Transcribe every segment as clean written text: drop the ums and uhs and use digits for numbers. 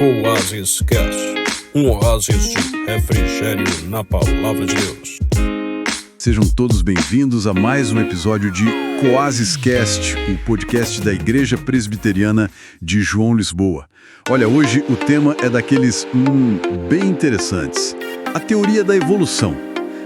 Coasis Cast, um oásis de refrigério na palavra de Deus. Sejam todos bem-vindos a mais um episódio de Coasis Cast, o podcast da Igreja Presbiteriana de João Lisboa. Olha, hoje o tema é daqueles bem interessantes. A teoria da evolução.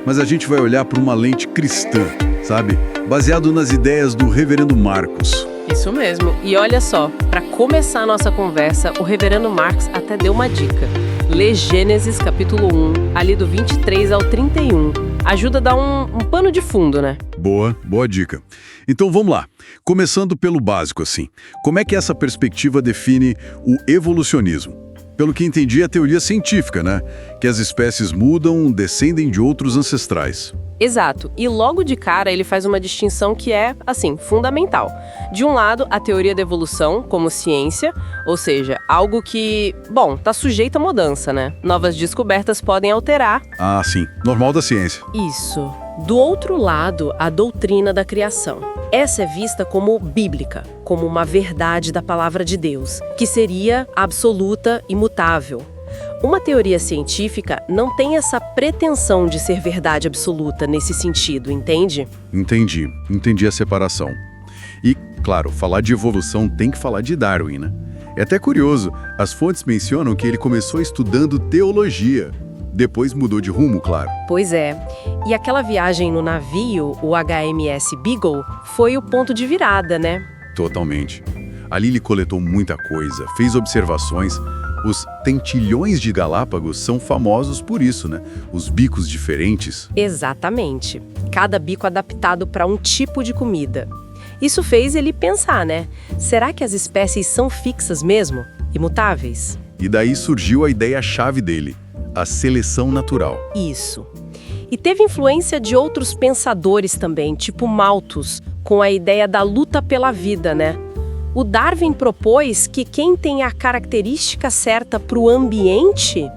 Mas a gente vai olhar por uma lente cristã, sabe? Baseado nas ideias do Reverendo Marcos. Isso mesmo. E olha só, para começar a nossa conversa, o Reverendo Marcos até deu uma dica. Lê Gênesis capítulo 1, ali do 23 ao 31. Ajuda a dar um pano de fundo, né? Boa dica. Então vamos lá. Começando pelo básico, assim. Como é que essa perspectiva define o evolucionismo? Pelo que entendi, é a teoria científica, né? Que as espécies mudam, descendem de outros ancestrais. Exato. E logo de cara ele faz uma distinção que é, assim, fundamental. De um lado, a teoria da evolução como ciência, ou seja, algo que, tá sujeito à mudança, né? Novas descobertas podem alterar. Ah, sim. Normal da ciência. Isso. Do outro lado, a doutrina da criação. Essa é vista como bíblica, como uma verdade da palavra de Deus, que seria absoluta e imutável. Uma teoria científica não tem essa pretensão de ser verdade absoluta nesse sentido, entende? Entendi a separação. E, claro, falar de evolução tem que falar de Darwin, né? É até curioso, as fontes mencionam que ele começou estudando teologia. Depois mudou de rumo, claro. Pois é. E aquela viagem no navio, o HMS Beagle, foi o ponto de virada, né? Totalmente. Ali ele coletou muita coisa, fez observações. Os tentilhões de Galápagos são famosos por isso, né? Os bicos diferentes. Exatamente. Cada bico adaptado para um tipo de comida. Isso fez ele pensar, né? Será que as espécies são fixas mesmo? Imutáveis? E daí surgiu a ideia-chave dele. A seleção natural. Isso. E teve influência de outros pensadores também, tipo Malthus, com a ideia da luta pela vida, né? O Darwin propôs que quem tem a característica certa para o ambiente,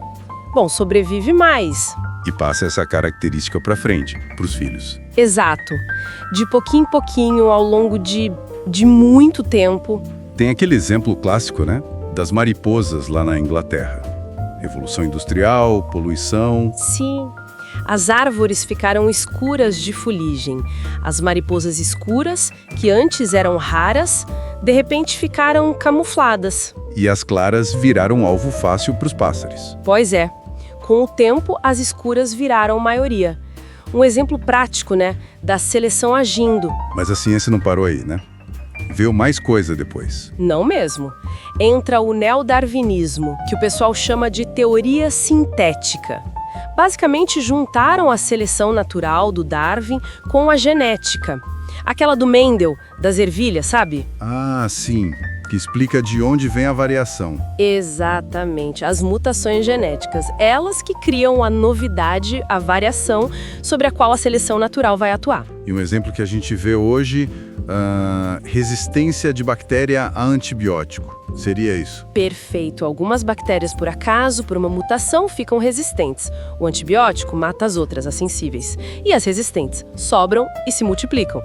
sobrevive mais. E passa essa característica para frente, para os filhos. Exato. De pouquinho em pouquinho, ao longo de muito tempo. Tem aquele exemplo clássico, né? Das mariposas lá na Inglaterra. Revolução industrial, poluição... Sim. As árvores ficaram escuras de fuligem. As mariposas escuras, que antes eram raras, de repente ficaram camufladas. E as claras viraram alvo fácil para os pássaros. Pois é. Com o tempo, as escuras viraram maioria. Um exemplo prático, né? Da seleção agindo. Mas a ciência não parou aí, né? Veio mais coisa depois. Não mesmo. Entra o neodarwinismo, que o pessoal chama de teoria sintética. Basicamente, juntaram a seleção natural do Darwin com a genética. Aquela do Mendel, das ervilhas, sabe? Ah, sim. Que explica de onde vem a variação. Exatamente. As mutações genéticas. Elas que criam a novidade, a variação, sobre a qual a seleção natural vai atuar. E um exemplo que a gente vê hoje, resistência de bactéria a antibiótico. Seria isso? Perfeito. Algumas bactérias, por acaso, por uma mutação, ficam resistentes. O antibiótico mata as outras, as sensíveis. E as resistentes sobram e se multiplicam.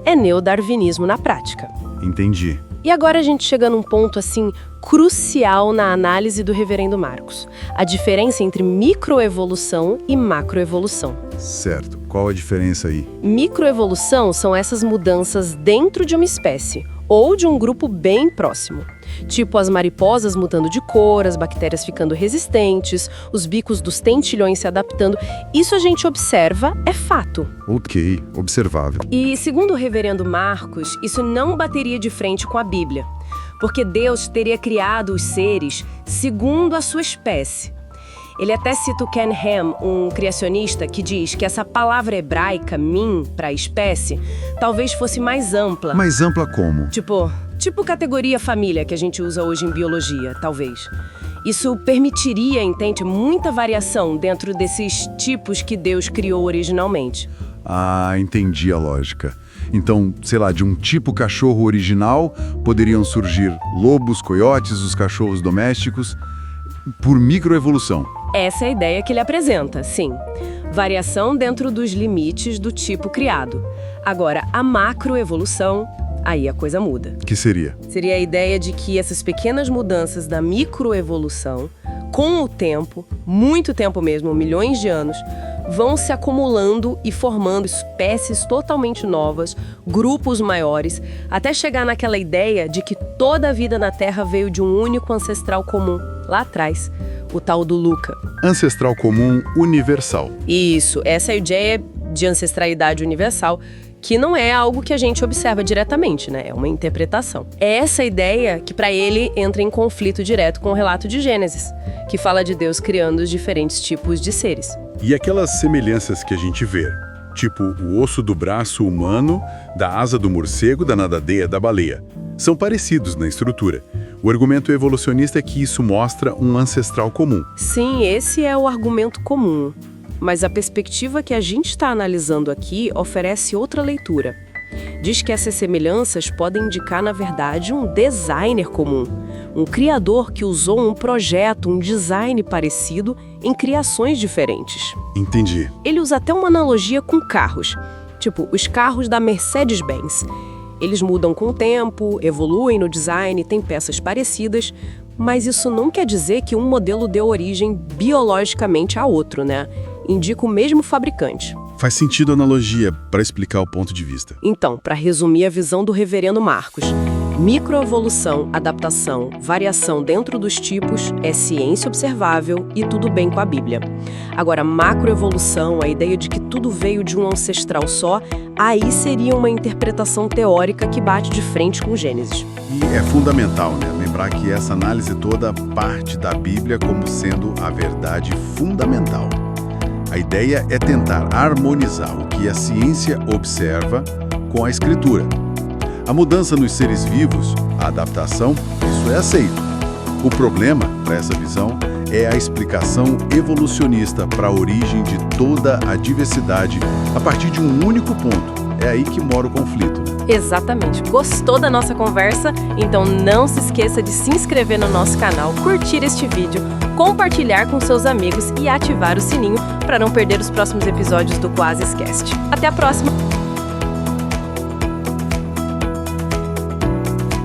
É neodarwinismo na prática. Entendi. E agora a gente chega num ponto, assim, crucial na análise do Reverendo Marcos. A diferença entre microevolução e macroevolução. Certo. Qual a diferença aí? Microevolução são essas mudanças dentro de uma espécie ou de um grupo bem próximo. Tipo as mariposas mudando de cor, as bactérias ficando resistentes, os bicos dos tentilhões se adaptando. Isso a gente observa, é fato. Ok, observável. E segundo o Reverendo Marcos, isso não bateria de frente com a Bíblia, porque Deus teria criado os seres segundo a sua espécie. Ele até cita o Ken Ham, um criacionista, que diz que essa palavra hebraica, min, para espécie, talvez fosse mais ampla. Mais ampla como? Tipo categoria família que a gente usa hoje em biologia, talvez. Isso permitiria, entende, muita variação dentro desses tipos que Deus criou originalmente. Ah, entendi a lógica. Então, sei lá, de um tipo cachorro original, poderiam surgir lobos, coiotes, os cachorros domésticos, por microevolução. Essa é a ideia que ele apresenta, sim. Variação dentro dos limites do tipo criado. Agora, a macroevolução, aí a coisa muda. Que seria? Seria a ideia de que essas pequenas mudanças da microevolução, com o tempo, muito tempo mesmo, milhões de anos, vão se acumulando e formando espécies totalmente novas, grupos maiores, até chegar naquela ideia de que toda a vida na Terra veio de um único ancestral comum, lá atrás, o tal do Luca. Ancestral comum universal. Isso, essa é a ideia de ancestralidade universal, que não é algo que a gente observa diretamente, né? É uma interpretação. É essa ideia que, para ele, entra em conflito direto com o relato de Gênesis, que fala de Deus criando os diferentes tipos de seres. E aquelas semelhanças que a gente vê, tipo o osso do braço humano, da asa do morcego, da nadadeira, da baleia, são parecidos na estrutura. O argumento evolucionista é que isso mostra um ancestral comum. Sim, esse é o argumento comum. Mas a perspectiva que a gente está analisando aqui oferece outra leitura. Diz que essas semelhanças podem indicar, na verdade, um designer comum, um criador que usou um projeto, um design parecido em criações diferentes. Entendi. Ele usa até uma analogia com carros, tipo os carros da Mercedes-Benz. Eles mudam com o tempo, evoluem no design, têm peças parecidas, mas isso não quer dizer que um modelo deu origem biologicamente a outro, né? Indica o mesmo fabricante. Faz sentido a analogia para explicar o ponto de vista. Então, para resumir a visão do reverendo Marcos, microevolução, adaptação, variação dentro dos tipos é ciência observável e tudo bem com a Bíblia. Agora, macroevolução, a ideia de que tudo veio de um ancestral só, aí seria uma interpretação teórica que bate de frente com Gênesis. E é fundamental, né? Lembrar que essa análise toda parte da Bíblia como sendo a verdade fundamental. A ideia é tentar harmonizar o que a ciência observa com a Escritura. A mudança nos seres vivos, a adaptação, isso é aceito. O problema, para essa visão, é a explicação evolucionista para a origem de toda a diversidade a partir de um único ponto. É aí que mora o conflito. Exatamente. Gostou da nossa conversa? Então não se esqueça de se inscrever no nosso canal, curtir este vídeo, compartilhar com seus amigos e ativar o sininho para não perder os próximos episódios do Quasiscast. Até a próxima!